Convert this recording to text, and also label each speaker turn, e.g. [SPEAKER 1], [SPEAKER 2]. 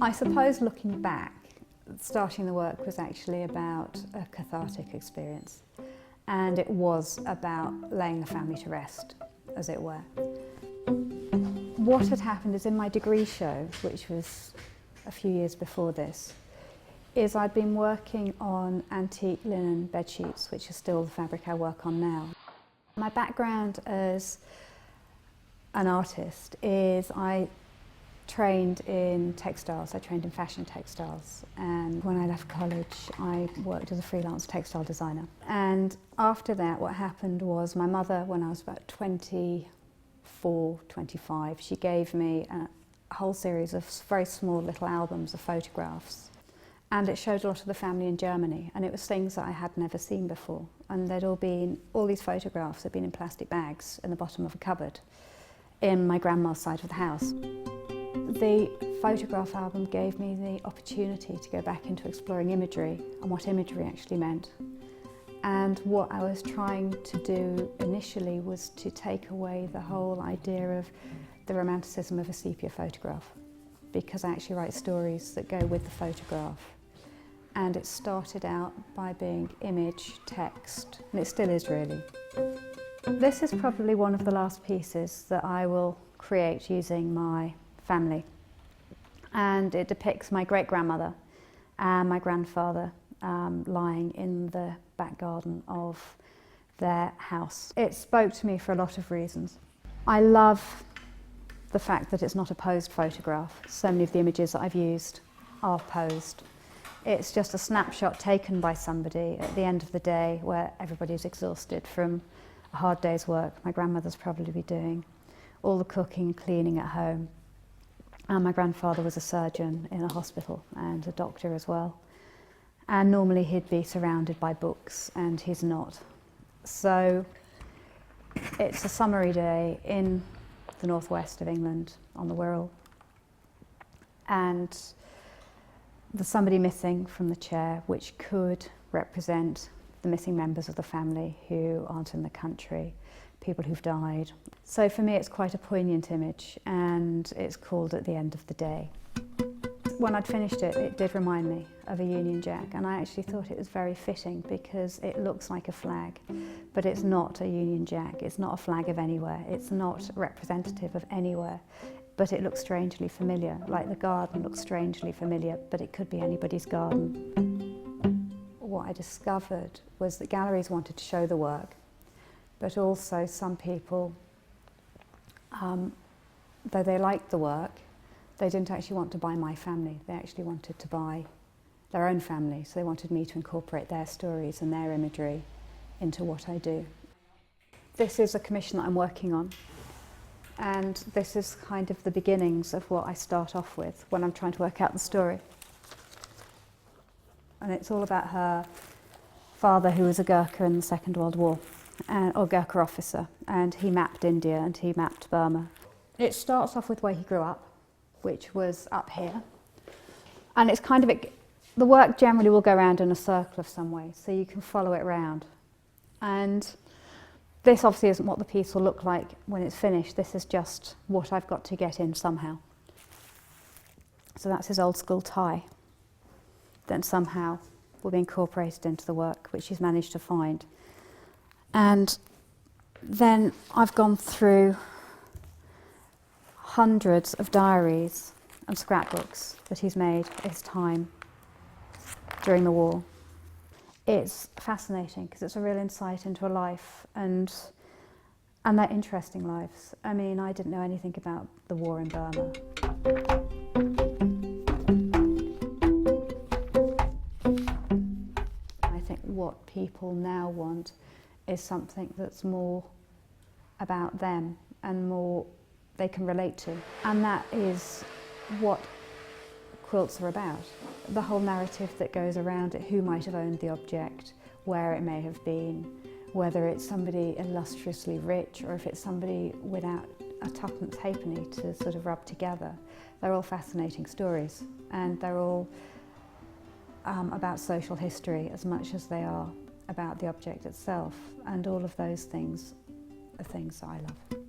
[SPEAKER 1] I suppose looking back, starting the work was actually about a cathartic experience, and it was about laying the family to rest, as it were. What had happened is in my degree show, which was a few years before this, is I'd been working on antique linen bedsheets, which is still the fabric I work on now. My background as an artist is I trained in textiles, I trained in fashion textiles, and when I left college I worked as a freelance textile designer. And after that what happened was my mother, when I was about 24, 25, she gave me a whole series of very small little albums of photographs, and it showed a lot of the family in Germany, and it was things that I had never seen before, and all these photographs had been in plastic bags in the bottom of a cupboard in my grandma's side of the house. The photograph album gave me the opportunity to go back into exploring imagery and what imagery actually meant. And what I was trying to do initially was to take away the whole idea of the romanticism of a sepia photograph, because I actually write stories that go with the photograph. And it started out by being image, text, and it still is really. This is probably one of the last pieces that I will create using my family, and it depicts my great-grandmother and my grandfather lying in the back garden of their house. It spoke to me for a lot of reasons. I love the fact that it's not a posed photograph. So many of the images that I've used are posed. It's just a snapshot taken by somebody at the end of the day where everybody's exhausted from a hard day's work. My grandmother's probably doing all the cooking and cleaning at home. And my grandfather was a surgeon in a hospital and a doctor as well. And normally he'd be surrounded by books, and he's not. So it's a summery day in the northwest of England on the Wirral. And there's somebody missing from the chair, which could represent the missing members of the family who aren't in the country, people who've died. So for me it's quite a poignant image, and it's called At the End of the Day. When I'd finished it, it did remind me of a Union Jack, and I actually thought it was very fitting because it looks like a flag, but it's not a Union Jack, it's not a flag of anywhere, it's not representative of anywhere, but it looks strangely familiar, like the garden looks strangely familiar, but it could be anybody's garden. What I discovered was that galleries wanted to show the work, but also some people, though they liked the work, they didn't actually want to buy my family. They actually wanted to buy their own family, so they wanted me to incorporate their stories and their imagery into what I do. This is a commission that I'm working on, and this is kind of the beginnings of what I start off with when I'm trying to work out the story. And it's all about her father, who was a Gurkha in the Second World War, or Gurkha officer, and he mapped India and he mapped Burma. It starts off with where he grew up, which was up here, and it's kind of, the work generally will go around in a circle of some way, so you can follow it around. And this obviously isn't what the piece will look like when it's finished, this is just what I've got to get in somehow. So that's his old school tie, that somehow will be incorporated into the work, which he's managed to find. And then I've gone through hundreds of diaries and scrapbooks that he's made at his time during the war. It's fascinating because it's a real insight into a life, and they're interesting lives. I mean, I didn't know anything about the war in Burma. I think what people now want is something that's more about them and more they can relate to. And that is what quilts are about. The whole narrative that goes around it, who might have owned the object, where it may have been, whether it's somebody illustriously rich or if it's somebody without a tuppence halfpenny to sort of rub together. They're all fascinating stories, and they're all about social history as much as they are about the object itself, and all of those things are things that I love.